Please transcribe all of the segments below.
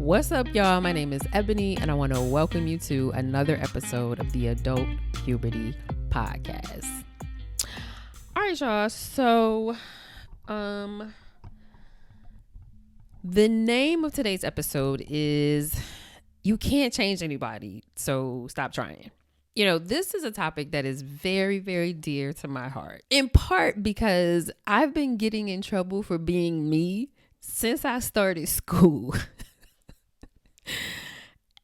What's up, y'all? My name is Ebony, and I want to welcome you to another episode of the Adult Puberty Podcast. All right, y'all. So, the name of today's episode is You Can't Change Anybody, so stop trying. You know, this is a topic that is very, very dear to my heart, in part because I've been getting in trouble for being me since I started school.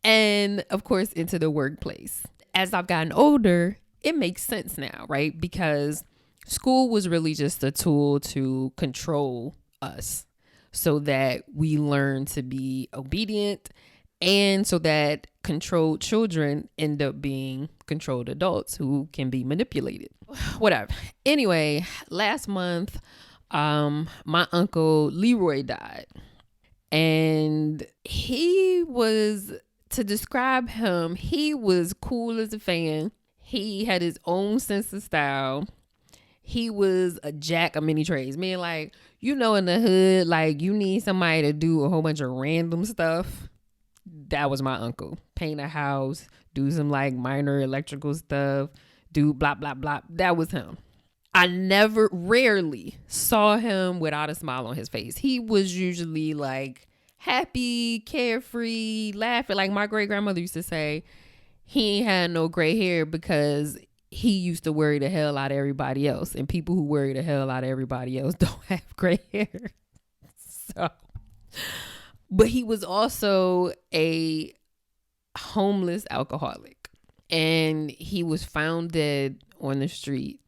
And of course, into the workplace. As I've gotten older, it makes sense now, right? Because school was really just a tool to control us so that we learn to be obedient, and so that controlled children end up being controlled adults who can be manipulated. Whatever. Anyway, last month, my uncle Leroy died. And he was, to describe him, he was cool as a fan. He had his own sense of style. He was a jack of many trades. Meaning, like, you know, in the hood, like, you need somebody to do a whole bunch of random stuff. That was my uncle. Paint a house, do some, like, minor electrical stuff, do blah, blah, blah. That was him. I rarely saw him without a smile on his face. He was usually like happy, carefree, laughing. Like my great grandmother used to say, he ain't had no gray hair because he used to worry the hell out of everybody else. And people who worry the hell out of everybody else don't have gray hair. So, but he was also a homeless alcoholic. And he was found dead on the street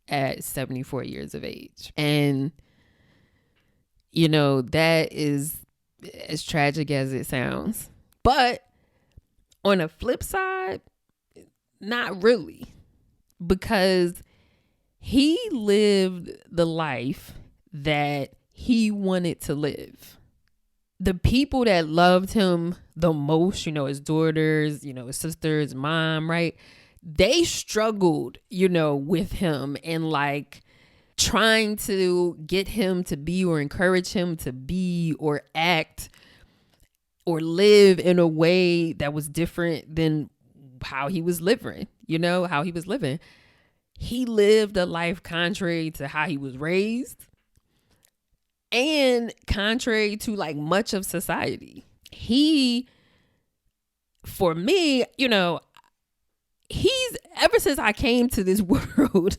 at 74 years of age. And, you know, that is as tragic as it sounds. But on a flip side, not really. Because he lived the life that he wanted to live. The people that loved him the most, you know, his daughters, you know, his sister, his mom, right? They struggled, you know, with him and like trying to get him to be or encourage him to be or act or live in a way that was different than how he was living, you know, how he was living. He lived a life contrary to how he was raised and contrary to like much of society. For me, you know, he's, ever since I came to this world,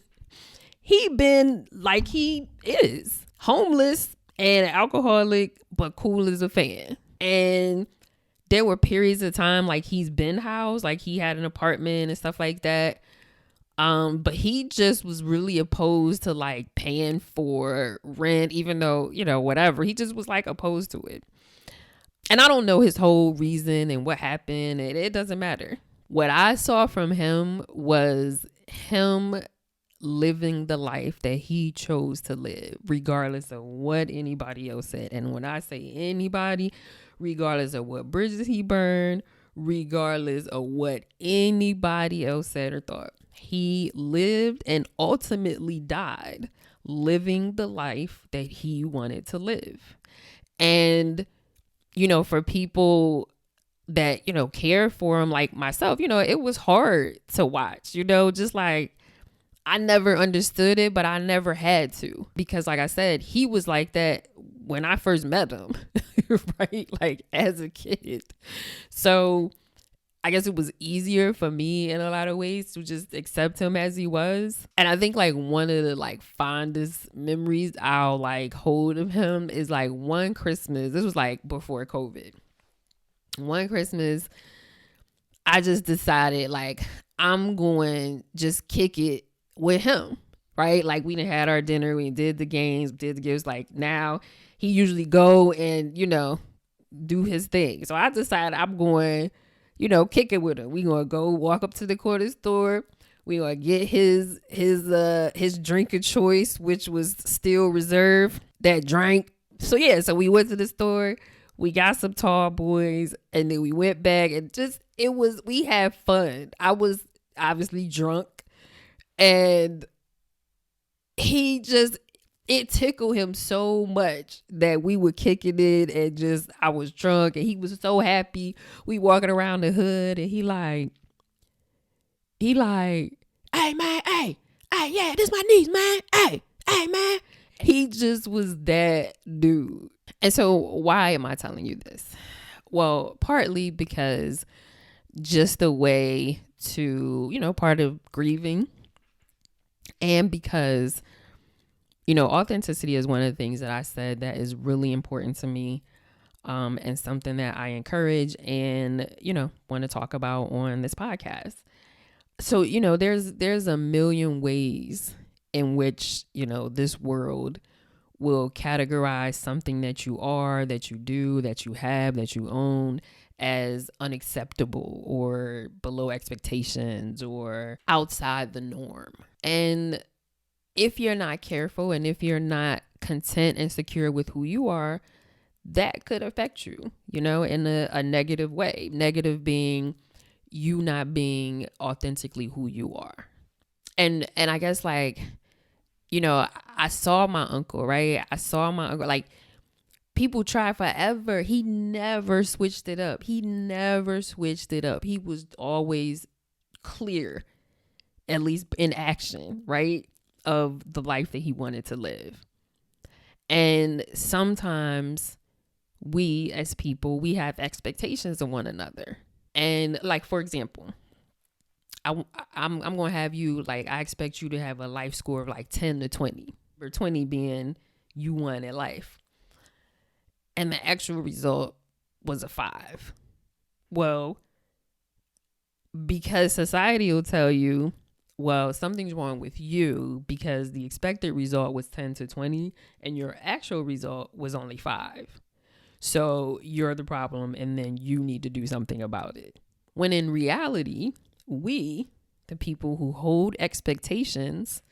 he been like he is, homeless and alcoholic, but cool as a fan. And there were periods of time like he's been housed, like he had an apartment and stuff like that. But he just was really opposed to like paying for rent, even though, you know, whatever. He just was like opposed to it. And I don't know his whole reason and what happened. And it doesn't matter. What I saw from him was him living the life that he chose to live, regardless of what anybody else said. And when I say anybody, regardless of what bridges he burned, regardless of what anybody else said or thought, he lived and ultimately died living the life that he wanted to live. And, you know, for people that, you know, care for him like myself, you know, it was hard to watch, you know, just like I never understood it, but I never had to, because like I said, he was like that when I first met him, right? Like as a kid. So I guess it was easier for me in a lot of ways to just accept him as he was. And I think like one of the like fondest memories I'll like hold of him is like one Christmas. This was like before COVID. One Christmas, I just decided like I'm going to just kick it with him, right? Like we done had our dinner, we did the games, did the gifts. Like now he usually go and, you know, do his thing. So I decided I'm going, you know, kick it with him. We gonna go walk up to the corner store. We gonna get his drink of choice, which was still reserved, that drink. So yeah, so we went to the store. We got some tall boys, and then we went back and we had fun. I was obviously drunk, and he just, It tickled him so much that we were kicking it and just, I was drunk and he was so happy. We walking around the hood and he like, hey man, hey, yeah, this my niece, man. Hey, man. He just was that dude. And so why am I telling you this? Well, partly because just the way to, part of grieving, and because, authenticity is one of the things that I said that is really important to me, and something that I encourage and, want to talk about on this podcast. So, there's a million ways in which, this world will categorize something that you are, that you do, that you have, that you own as unacceptable or below expectations or outside the norm. And if you're not careful and if you're not content and secure with who you are, that could affect you, in a negative way. Negative being you not being authentically who you are. And I guess I saw my uncle, right? Like, people try forever. He never switched it up. He was always clear, at least in action, right? Of the life that he wanted to live. And sometimes we as people, we have expectations of one another. And like, for example, I'm going to have you, like, I expect you to have a life score of like 10 to 20, or 20 being you won at life. And the actual result was a 5. Well, because society will tell you, well, something's wrong with you because the expected result was 10 to 20 and your actual result was only 5. So you're the problem and then you need to do something about it. When in reality, we, the people who hold expectations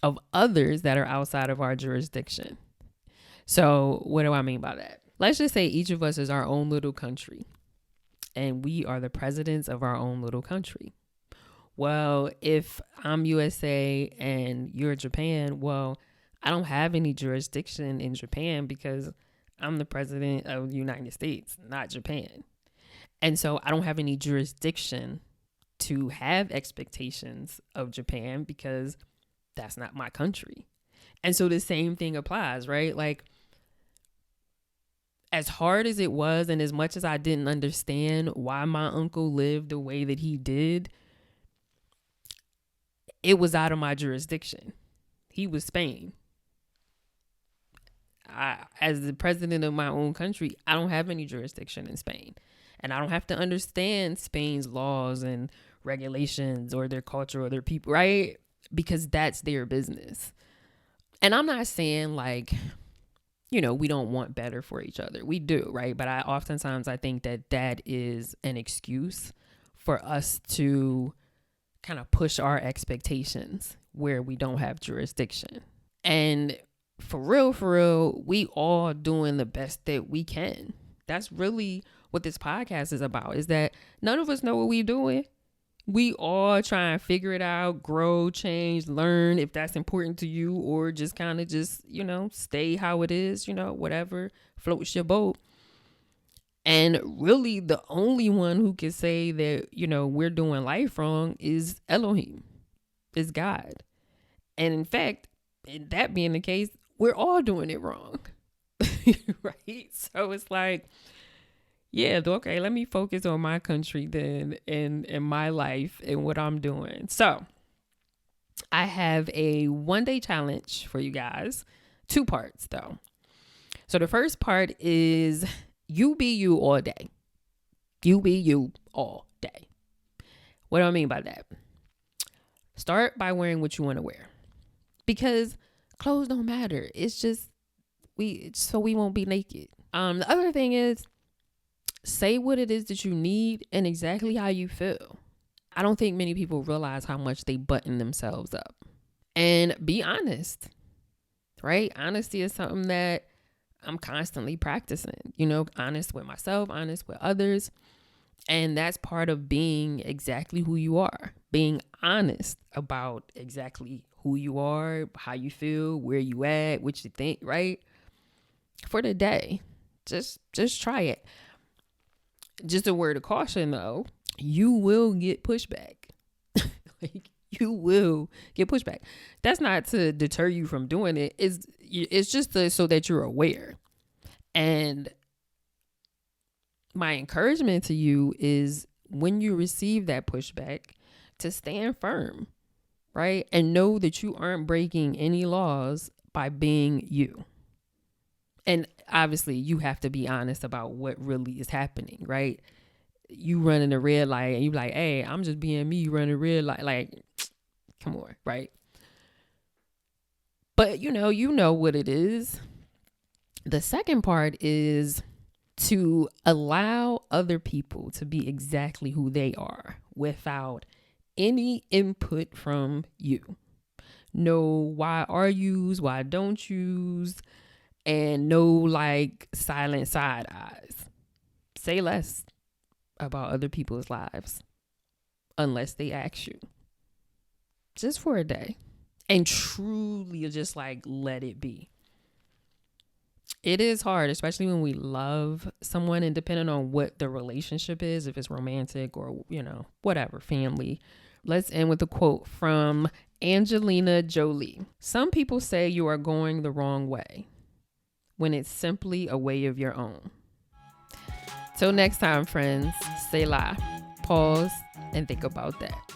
of others that are outside of our jurisdiction. So what do I mean by that? Let's just say each of us is our own little country and we are the presidents of our own little country. Well, if I'm USA and you're Japan, well, I don't have any jurisdiction in Japan because I'm the president of the United States, not Japan. And so I don't have any jurisdiction to have expectations of Japan because that's not my country. And so the same thing applies, right? Like, as hard as it was and as much as I didn't understand why my uncle lived the way that he did, it was out of my jurisdiction. He was Spain. As the president of my own country, I don't have any jurisdiction in Spain. And I don't have to understand Spain's laws and regulations or their culture or their people, right? Because that's their business. And I'm not saying like, we don't want better for each other. We do, right? But oftentimes I think that is an excuse for us to kind of push our expectations where we don't have jurisdiction. And for real, we all doing the best that we can. That's really what this podcast is about, is that none of us know what we're doing. We all try and figure it out, grow, change, learn if that's important to you, or just kind of stay how it is, whatever floats your boat. And really the only one who can say that, we're doing life wrong is Elohim, is God. And in fact, that being the case, we're all doing it wrong. Right? So it's like, yeah, okay, let me focus on my country then and my life and what I'm doing. So I have a 1-day challenge for you guys. 2 parts though. So the first part is you be you all day. You be you all day. What do I mean by that? Start by wearing what you want to wear. Because clothes don't matter. It's just so we won't be naked. The other thing is, say what it is that you need and exactly how you feel. I don't think many people realize how much they button themselves up. And be honest, right? Honesty is something that I'm constantly practicing, honest with myself, honest with others. And that's part of being exactly who you are, being honest about exactly who you are, how you feel, where you at, what you think, right? For the day. Just try it. Just a word of caution though, you will get pushback. Like, you will get pushback. That's not to deter you from doing it. It's just so that you're aware. And my encouragement to you is when you receive that pushback, to stand firm, right? And know that you aren't breaking any laws by being you. And obviously you have to be honest about what really is happening, right? You running a red light and you like, hey, I'm just being me running a red light. Like, come on, right? But you know what it is. The second part is to allow other people to be exactly who they are without any input from you. No why are yous, why don't yous, and no like silent side eyes. Say less about other people's lives unless they ask you. Just for a day. And truly just like let it be. It is hard, especially when we love someone, and depending on what the relationship is, if it's romantic or, whatever, family. Let's end with a quote from Angelina Jolie. Some people say you are going the wrong way when it's simply a way of your own. Till next time, friends, say la, pause, and think about that.